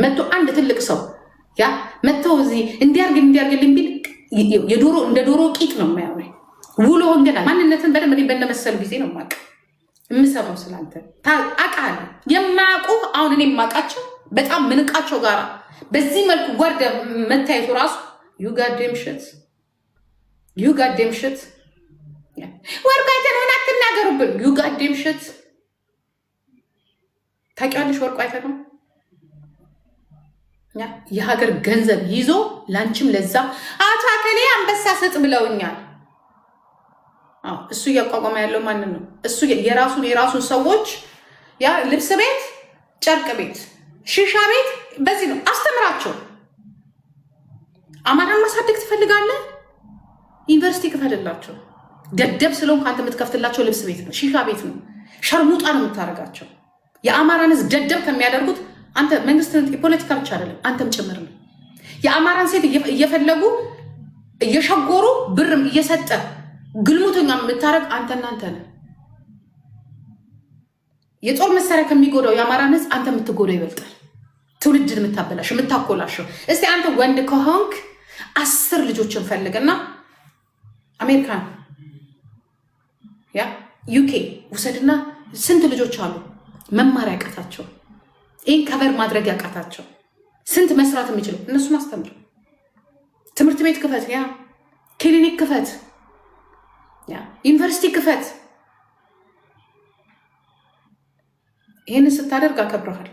መጥቶ አንድ ትልቅ ሰው ያ መጥቶ እዚህ እንዲያርግልኝ ቢል እንደ ዶሮ ቂጥ ነው የማያወራኝ። ውሎህን ገና ማንነትን በደንብ በነመሰሉ ጊዜ ነው የማውቅ የምሰማው ስላንተ አውቃለሁ። የማያውቁ አሁን እኔ የማውቃቸው በጣም ምንቃቸው ጋር በዚህ መልኩ ወርደ መታየቱ ራሱ ዩ ጋዴም ሽት ወርቁ አይተን ሆነ አትናገሩብን። ዩ ጋዴም ሽት ታውቂዋለሽ? ወርቁ አይተን ነው የሀገር ገንዘብ ይዞ ላንቺም ለዛ አቶ አከሌ አንበሳ ስጥ ብለውኛል። እሱ እያቋቋመ ያለው ማንን ነው? እሱ የራሱን ሰዎች ያ ልብስ ቤት፣ ጨርቅ ቤት፣ ሺሻ ቤት በዚህ ነው አስተምራቸው። አማራን ማሳደግ ትፈልጋለህ? ዩኒቨርሲቲ ክፈትላቸው። ደደብ ስለሆንክ አንተ የምትከፍትላቸው ልብስ ቤት ነው፣ ሺሻ ቤት ነው፣ ሸርሙጣ ነው የምታደርጋቸው። የአማራን ሕዝብ ደደብ ከሚያደርጉት አንተ መንግስት የፖለቲካ ብቻ አይደለም አንተም ጭምር ነው። የአማራን ሴት እየፈለጉ እየሸጎሩ ብርም እየሰጠ ግልሙተኛ የምታረግ አንተና አንተ ነህ። የጦር መሳሪያ ከሚጎዳው የአማራን ሕዝብ አንተ የምትጎዳው ይበልጣል። ትውልድን የምታበላሽ የምታኮላሸው። እስቲ አንተ ወንድ ከሆንክ 10 ልጆችን ፈልግና አሜሪካን ዩኬ ውሰድና ስንት ልጆች አሉ መማር ያቃታቸው ይህን ከበር ማድረግ ያቃታቸው ስንት መስራት የሚችሉ እነሱን አስተምር። ትምህርት ቤት ክፈት፣ ክሊኒክ ክፈት፣ ዩኒቨርሲቲ ክፈት። ይህንን ስታደርግ አከብረሃለሁ።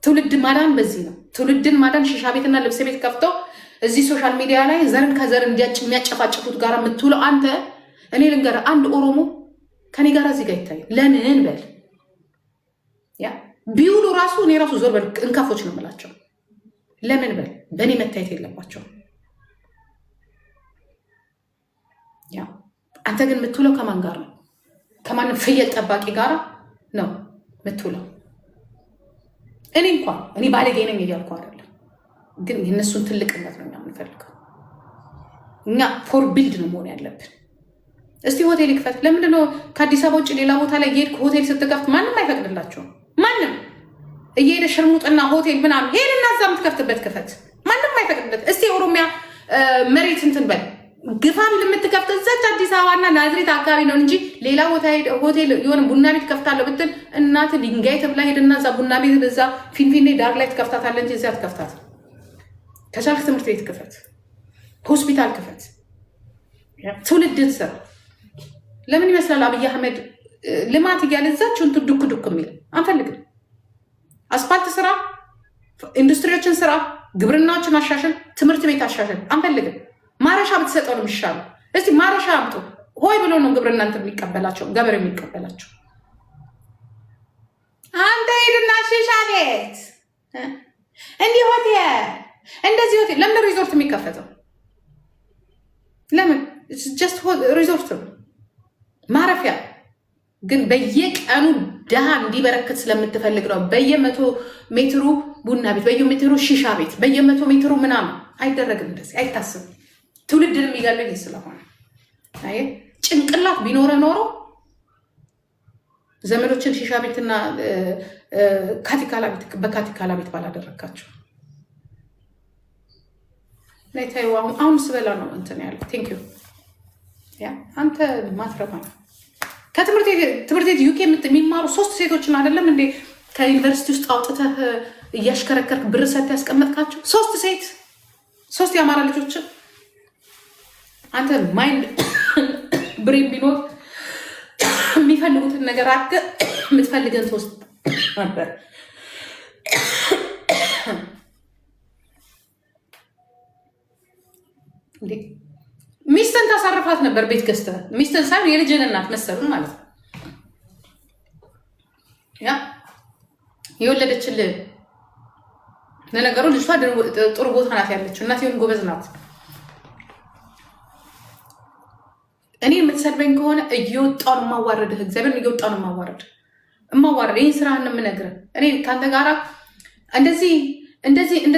ትውልድ ማዳን በዚህ ነው። ትውልድን ማዳን ሺሻ ቤትና ልብስ ቤት ከፍተው እዚህ ሶሻል ሚዲያ ላይ ዘርን ከዘር የሚያጨፋጭፉት ጋር የምትውለው አንተ። እኔ ልንገርህ፣ አንድ ኦሮሞ ከኔ ጋር እዚህ ጋር ይታያል። ለምን በል ቢውሉ ራሱ እኔ ራሱ ዞር በል እንካፎች ነው የምላቸው። ለምን በል በእኔ መታየት የለባቸው። አንተ ግን የምትውለው ከማን ጋር ነው? ከማንም ፍየል ጠባቂ ጋር ነው የምትውለው። እኔ ባለጌ ነኝ እያልኩ አይደለም፣ ግን የእነሱን ትልቅነት ነው የምንፈልገው። እኛ ፎር ቢልድ ነው መሆን ያለብን። እስቲ ሆቴል ይክፈት። ለምንድነው ከአዲስ አበባ ውጭ ሌላ ቦታ ላይ የሄድክ ሆቴል ስትከፍት ማንም አይፈቅድላቸውም? ማንም እየሄደ ሽርሙጥና ሆቴል ምናምን ሄድና እዛ የምትከፍትበት ክፈት። ማንም አይፈቅድበት። እስቲ የኦሮሚያ መሬት እንትን በል ግፋን የምትከፍት እዛች አዲስ አበባና ናዝሬት አካባቢ ነው እንጂ ሌላ ቦታ ሆቴል የሆነ ቡና ቤት ከፍታለሁ ብትል እናት ድንጋይ ተብላ ሄድና እዛ ቡና ቤት እዛ ፊንፊኔ ዳር ላይ ትከፍታታለህ እንጂ እዚያ ትከፍታት። ከቻልክ ትምህርት ቤት ክፈት፣ ሆስፒታል ክፈት፣ ትውልድን ስራ። ለምን ይመስላል አብይ አህመድ ልማት እያለ እዛችሁን ዱክ ዱክ የሚል አንፈልግም። አስፓልት ስራ፣ ኢንዱስትሪዎችን ስራ፣ ግብርናዎችን አሻሽል፣ ትምህርት ቤት አሻሽል አንፈልግም። ማረሻ ብትሰጠው ነው የሚሻለው። እስቲ ማረሻ አምጡ። ሆይ ብሎ ነው ግብርና እንትን የሚቀበላቸው ገበሬ የሚቀበላቸው። አንተ ሄድና ሺሻ ቤት እንዲህ ሆቴል እንደዚህ ሆቴል ለምን ሪዞርት የሚከፈተው? ለምን ጀስት ሪዞርት ነው ማረፊያ። ግን በየቀኑ ድሃ እንዲበረክት ስለምትፈልግ ነው። በየ100 ሜትሩ ቡና ቤት፣ በየ100 ሺሻ ቤት፣ በየ100 ሜትሩ ምናምን አይደረግም። እንደዚህ አይታስብም። ትውልድን የሚገለው ይሄ ስለሆነ ጭንቅላት ቢኖረ ኖሮ ዘመዶችን ሺሻ ቤትና በካቲካላ ቤት ባላደረካቸው። ላይታዩ አሁን ስበላ ነው እንትን ያለ ቴንክ ዩ አንተ ማትረባ ነው። ከትምህርት ቤት ዩኬ የሚማሩ 3 ሴቶችን አይደለም እንዴ ከዩኒቨርሲቲ ውስጥ አውጥተህ እያሽከረከርክ ብር ሰጥተህ ያስቀመጥካቸው? 3 የአማራ ልጆችን አንተ ማይንድ ብሬን ቢኖር የሚፈልጉትን ነገር አድርገህ የምትፈልገን ትወስድ ነበር። ሚስትን ታሳርፋት ነበር ቤት ገዝተህ። ሚስትን ሳይሆን የልጅን እናት መሰሉን ማለት ነው። የወለደችልህ ለነገሩ ልጅቷ ጥሩ ቦታ ናት ያለችው። እናትየውን ጎበዝ ናት። እኔ የምትሰድበኝ ከሆነ እየወጣውን የማዋረድህ እግዚአብሔርን እየወጣውን የማዋረድ ይህን ስራህን የምነግርህ እኔ ከአንተ ጋር እንደዚህ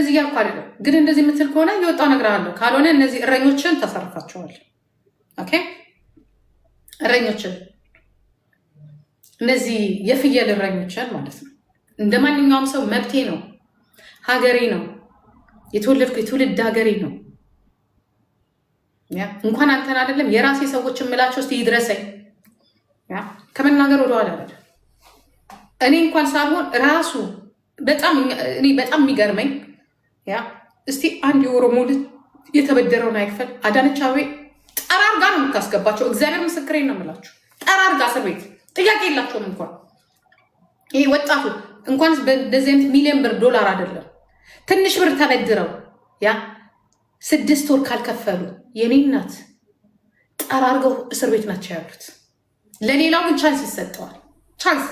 እያልኩ አይደለም። ግን እንደዚህ የምትል ከሆነ እየወጣው እነግርሃለሁ። ካልሆነ እነዚህ እረኞችን ታሳርፋቸዋል። ኦኬ እረኞችን፣ እነዚህ የፍየል እረኞችን ማለት ነው። እንደ ማንኛውም ሰው መብቴ ነው። ሀገሬ ነው የተወለድኩ የትውልድ ሀገሬ ነው። እንኳን አንተን አይደለም የራሴ ሰዎች የምላቸው እስቲ ይድረሰኝ ከመናገር ወደኋላ አለ። እኔ እንኳን ሳልሆን ራሱ በጣም የሚገርመኝ እስቲ አንድ የኦሮሞ ልጅ የተበደረውን አይክፈል። አዳነች አቤቤ ጠራርጋ ነው የምታስገባቸው። እግዚአብሔር ምስክሬን ነው የምላችሁ። ጠራርጋ እስር ቤት ጥያቄ የላቸውም። እንኳን ይሄ ወጣቱ እንኳን በእንደዚህ አይነት ሚሊዮን ብር ዶላር አይደለም ትንሽ ብር ተበድረው 6 ወር ካልከፈሉ የኔ እናት ጠራርገው እስር ቤት ናቸው ያሉት። ለሌላው ግን ቻንስ ይሰጠዋል። ቻንስ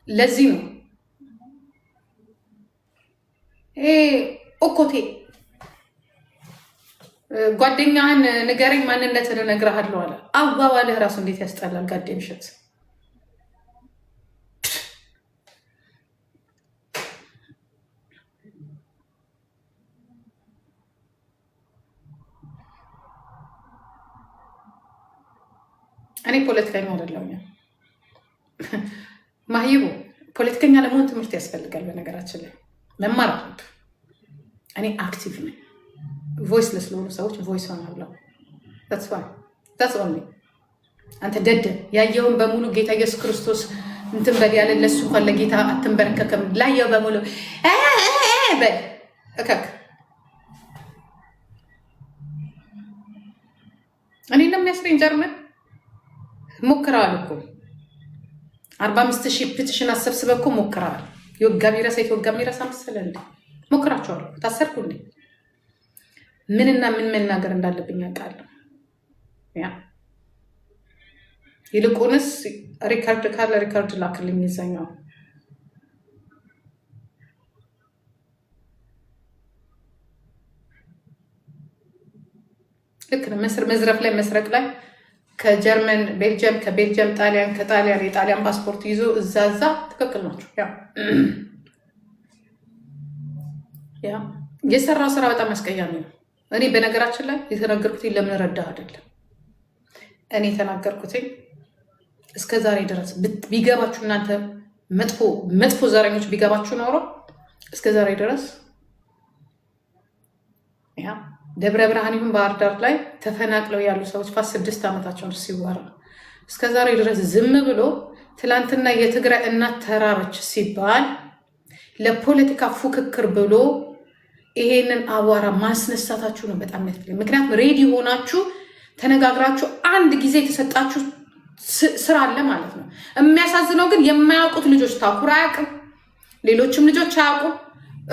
ለዚህ ነው ኦኮቴ ጓደኛህን ንገረኝ ማንነትን እነግርሃለሁ አለ። አዋዋልህ ራሱ እንዴት ያስጠላል። ጋዴም ሽት እኔ ፖለቲከኛ አይደለሁም። ማህይቡ ፖለቲከኛ ለመሆን ትምህርት ያስፈልጋል። በነገራችን ላይ መማር አለብህ። እኔ አክቲቭ ነኝ። ቮይስለስ ለሆኑ ሰዎች ቮይስ ሆናለሁ። አንተ ደደብ ያየውን በሙሉ ጌታ ኢየሱስ ክርስቶስ እንትን በል ያለ ለሱ እንኳን ለጌታ አትንበረከከም። ላየው በሙሉ በል እከክ እኔ እንደሚያስረኝ ጀርመን ሞክረዋል እኮ 45,000 ፔቲሽን አሰብስበህ እኮ ሞክረዋል። የወጋ ቢረሳ የተወጋ የሚረሳ መሰለህ እንዴ? ሞክራቸዋል። ታሰርኩ እንዴ? ምንና ምን መናገር እንዳለብኝ አውቃለሁ። ይልቁንስ ሪካርድ ካለ ሪካርድ ላክልኝ። ይዘኛው ልክ ነው። መዝረፍ ላይ መስረቅ ላይ ከጀርመን ቤልጅየም፣ ከቤልጅየም ጣሊያን፣ ከጣሊያን የጣሊያን ፓስፖርት ይዞ እዛዛ ትክክል ናቸው። የሰራው ስራ በጣም አስቀያሚ ነው። እኔ በነገራችን ላይ የተናገርኩትኝ ለምን ረዳህ አይደለም። እኔ የተናገርኩትኝ እስከ ዛሬ ድረስ ቢገባችሁ እናንተ መጥፎ ዘረኞች ቢገባችሁ ኖሮ እስከ ዛሬ ድረስ ደብረ ብርሃን ይሁን ባህር ዳር ላይ ተፈናቅለው ያሉ ሰዎች 6 ዓመታቸውን ሲወራ እስከ ዛሬ ድረስ ዝም ብሎ ትላንትና የትግራይ እናት ተራበች ሲባል ለፖለቲካ ፉክክር ብሎ ይሄንን አቧራ ማስነሳታችሁ ነው በጣም ያስፈልግ። ምክንያቱም ሬዲ ሆናችሁ ተነጋግራችሁ አንድ ጊዜ የተሰጣችሁ ስራ አለ ማለት ነው። የሚያሳዝነው ግን የማያውቁት ልጆች ታኩር አያውቅም፣ ሌሎችም ልጆች አያውቁም።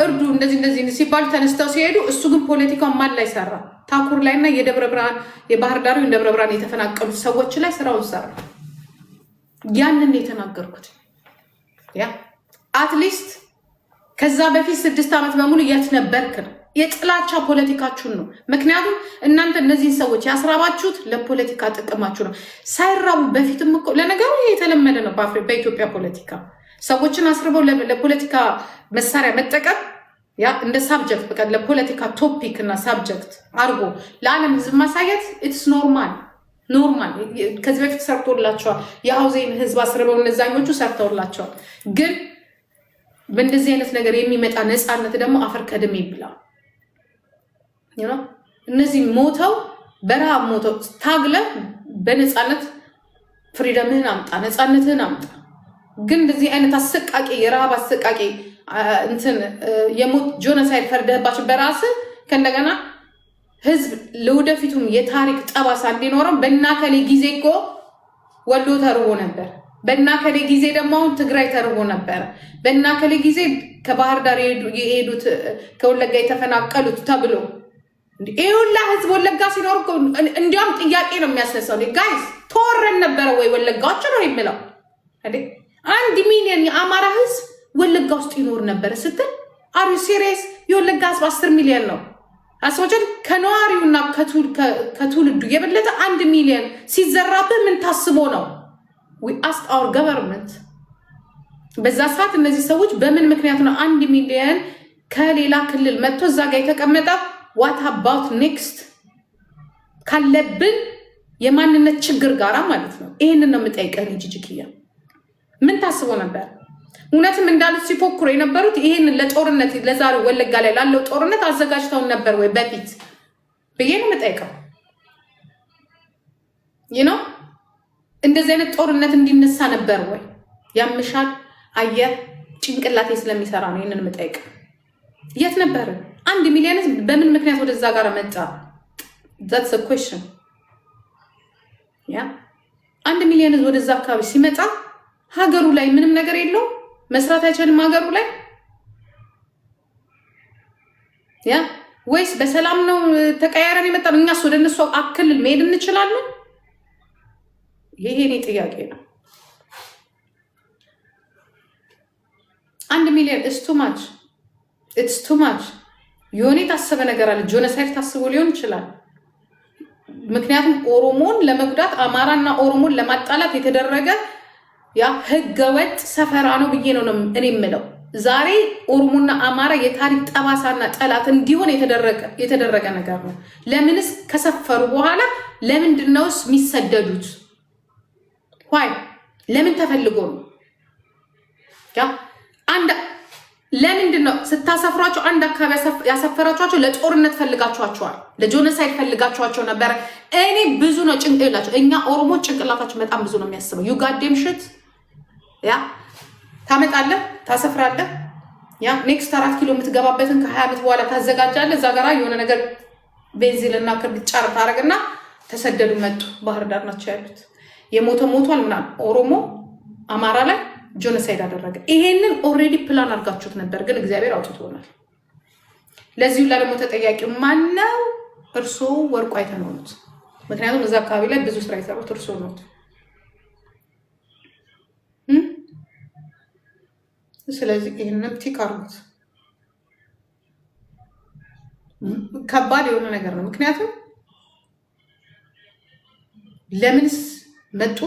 እርዱ እንደዚህ ሲባሉ ተነስተው ሲሄዱ እሱ ግን ፖለቲካውን ማን ላይ ሰራ? ታኩር ላይና የደብረ ብርሃን የባህር ዳሩ የደብረ ብርሃን የተፈናቀሉት ሰዎች ላይ ስራውን ሰራ። ያንን የተናገርኩት አትሊስት ከዛ በፊት 6 ዓመት በሙሉ የት ነበርክ ነው። የጥላቻ ፖለቲካችሁን ነው። ምክንያቱም እናንተ እነዚህን ሰዎች ያስራባችሁት ለፖለቲካ ጥቅማችሁ ነው። ሳይራቡ በፊትም እኮ ለነገሩ የተለመደ ነው በኢትዮጵያ ፖለቲካ ሰዎችን አስርበው ለፖለቲካ መሳሪያ መጠቀም እንደ ሳብጀክት በቃ ለፖለቲካ ቶፒክ እና ሳብጀክት አድርጎ ለዓለም ህዝብ ማሳየት ኢትስ ኖርማል። ከዚህ በፊት ሰርቶላቸዋል። የሀውዜን ህዝብ አስርበው እነዛኞቹ ሰርተውላቸዋል። ግን በእንደዚህ አይነት ነገር የሚመጣ ነፃነት ደግሞ አፈር ከድሜ ይብላል። እነዚህ ሞተው በረሃብ ሞተው ታግለ በነፃነት ፍሪደምህን አምጣ፣ ነፃነትህን አምጣ። ግን እንደዚህ አይነት አሰቃቂ የረሃብ አሰቃቂ እንትን የሞት ጆኖሳይድ ፈርደህባቸው በራስህ ከእንደገና ህዝብ ለወደፊቱም የታሪክ ጠባሳ እንዲኖረው በእናከሌ ጊዜ እኮ ወሎ ተርቦ ነበር፣ በእናከሌ ጊዜ ደግሞ አሁን ትግራይ ተርቦ ነበር፣ በእናከሌ ጊዜ ከባህር ዳር የሄዱት ከወለጋ የተፈናቀሉት ተብሎ ይህ ሁላ ህዝብ ወለጋ ሲኖር እንዲያውም ጥያቄ ነው የሚያስነሳው። ጋይስ ተወረን ነበረ ወይ ወለጋዎች ነው የሚለው 1 ሚሊዮን የአማራ ህዝብ ወለጋ ውስጥ ይኖር ነበረ ስትል አሪ ሲሪየስ? የወለጋ ህዝብ 10 ሚሊዮን ነው። አስወጀን ከነዋሪውና ከትውልዱ የበለጠ 1 ሚሊዮን ሲዘራብህ ምን ታስቦ ነው? we ask our government በዛ ሰዓት እነዚህ ሰዎች በምን ምክንያት ነው 1 ሚሊዮን ከሌላ ክልል መጥቶ እዛ ጋር የተቀመጠ? what about next ካለብን የማንነት ችግር ጋራ ማለት ነው። ይሄንን ነው የምጠይቀህ ጂጂኪያ። ምን ታስቦ ነበር? እውነትም እንዳሉት ሲፎክሩ የነበሩት ይሄን ለጦርነት ለዛሬው ወለጋ ላይ ላለው ጦርነት አዘጋጅተውን ነበር ወይ በፊት ብዬ ነው የምጠይቀው። ነው እንደዚህ አይነት ጦርነት እንዲነሳ ነበር ወይ? ያምሻል አየር ጭንቅላቴ ስለሚሰራ ነው ይሄንን የምጠይቀው። የት ነበር 1 ሚሊዮን ህዝብ በምን ምክንያት ወደዛ ጋር መጣ? that's a question ያ 1 ሚሊዮን ህዝብ ወደዛ አካባቢ ሲመጣ ሀገሩ ላይ ምንም ነገር የለው መስራት አይችልም ሀገሩ ላይ ያ ወይስ በሰላም ነው ተቀያየረን የመጣው? እኛስ ወደ እነሱ አክልል መሄድ እንችላለን? ይሄ እኔ ጥያቄ ነው። 1 ሚሊዮን it's too much የሆነ የታሰበ ነገር አለ። ጆኖሳይድ ታስቦ ሊሆን ይችላል። ምክንያቱም ኦሮሞን ለመጉዳት አማራና ኦሮሞን ለማጣላት የተደረገ ያ ህገወጥ ሰፈራ ነው ብዬ ነው እኔ የምለው። ዛሬ ኦሮሞና አማራ የታሪክ ጠባሳና ጠላት እንዲሆን የተደረገ ነገር ነው። ለምንስ ከሰፈሩ በኋላ ለምንድነውስ የሚሰደዱት? ዋይ ለምን ተፈልጎ ነው? ያ ለምንድን ነው ስታሰፍሯቸው አንድ አካባቢ ያሰፈራችኋቸው? ለጦርነት ፈልጋችኋቸዋል፣ ለጆኖሳይድ ፈልጋችኋቸው ነበረ። እኔ ብዙ ነው ጭንቅላቸው። እኛ ኦሮሞ ጭንቅላታችን በጣም ብዙ ነው የሚያስበው። ዩ ጋዴም ሽት ያ ታመጣለህ፣ ታሰፍራለህ። ያ ኔክስት 4 ኪሎ የምትገባበትን ከ20 ዓመት በኋላ ታዘጋጃለህ። እዛ ጋራ የሆነ ነገር ቤንዚልና ክርቢት ጫር ታደርግና ተሰደዱ መጡ። ባህር ዳር ናቸው ያሉት። የሞተ ሞቷል ምናምን። ኦሮሞ አማራ ላይ ጆኖሳይድ አደረገ። ይሄንን ኦልሬዲ ፕላን አድርጋችሁት ነበር፣ ግን እግዚአብሔር አውጥቶናል። ለዚሁ ላይ ደግሞ ተጠያቂው ማነው? እርሶ ወርቁ አይተነውት። ምክንያቱም እዛ አካባቢ ላይ ብዙ ስራ የሰሩት እርሶ ነው። ስለዚህ ይሄንን ቲክ አድርጉት። ከባድ የሆነ ነገር ነው። ምክንያቱም ለምንስ መጡ?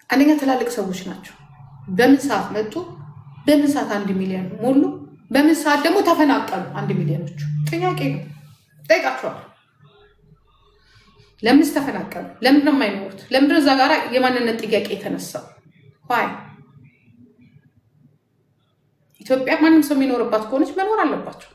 አንደኛ ትላልቅ ሰዎች ናቸው። በምን ሰዓት መጡ? በምን ሰዓት 1 ሚሊዮን ሞሉ? በምን ሰዓት ደግሞ ተፈናቀሉ? 1 ሚሊዮኖቹ ጥያቄ ነው። ጠይቃቸዋል። ለምንስ ተፈናቀሉ? ለምንድን ነው የማይኖሩት? ለምንድን ነው እዛ ጋር የማንነት ጥያቄ የተነሳው? ዋይ ኢትዮጵያ ማንም ሰው የሚኖርባት ከሆነች መኖር አለባቸው።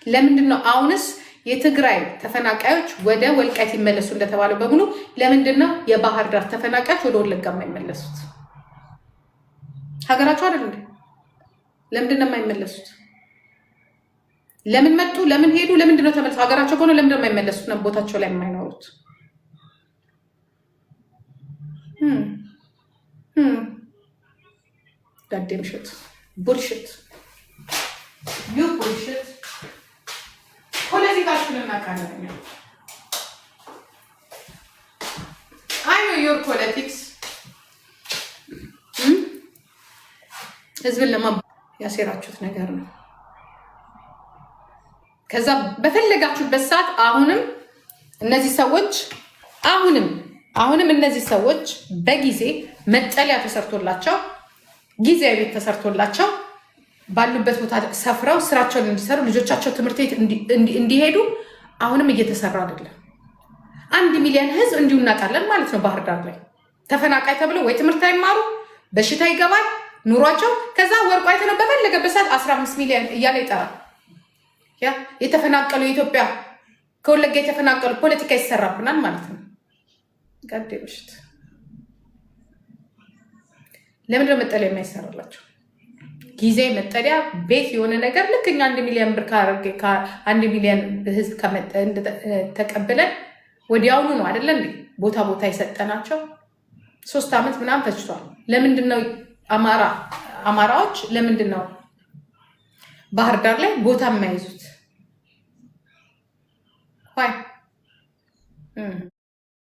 ለምንድን ነው አሁንስ የትግራይ ተፈናቃዮች ወደ ወልቃይት ይመለሱ እንደተባለው በሙሉ ለምንድን ነው የባህር ዳር ተፈናቃዮች ወደ ወለጋ የማይመለሱት? ሀገራቸው አይደል እንዴ? ለምንድን ነው የማይመለሱት? ለምን መጡ? ለምን ሄዱ? ለምንድን ነው ተመልሰው ሀገራቸው ከሆነ ለምንድን ነው የማይመለሱት? ነው ቦታቸው ላይ የማይኖሩት? ጋዴም ሽት ቡልሽት ዩ ቡልሽት ፖለቲካችሁን እናውቃለን። አይ ኖ ዮር ፖለቲክስ ህዝብን ያሴራችሁት ነገር ነው። ከዛ በፈለጋችሁበት ሰዓት አሁንም እነዚህ ሰዎች በጊዜ መጠለያ ተሰርቶላቸው ጊዜያዊ ቤት ተሰርቶላቸው ባሉበት ቦታ ሰፍረው ስራቸውን እንዲሰሩ ልጆቻቸው ትምህርት ቤት እንዲሄዱ አሁንም እየተሰራ አይደለም። 1 ሚሊዮን ህዝብ እንዲሁ እናውቃለን ማለት ነው። ባህር ዳር ላይ ተፈናቃይ ተብለው ወይ ትምህርት አይማሩ በሽታ ይገባል ኑሯቸው። ከዛ ወርቁ አይተነው በፈለገበት ሰዓት 15 ሚሊዮን እያለ ይጠራል። ያ የተፈናቀሉ የኢትዮጵያ ከወለጋ የተፈናቀሉ ፖለቲካ ይሰራብናል ማለት ነው። ጋዴ በሽት ለምንድነው መጠለያ የማይሰራላቸው? ጊዜ መጠለያ ቤት የሆነ ነገር ልክ እኛ 1 ሚሊዮን ብር ከ1 ሚሊዮን ህዝብ ተቀብለን ወዲያውኑ ነው አይደለ እንዴ ቦታ የሰጠናቸው? 3 ዓመት ምናምን ፈጅቷል። ለምንድን ነው አማራዎች ለምንድን ነው ባህር ዳር ላይ ቦታ የማይዙት?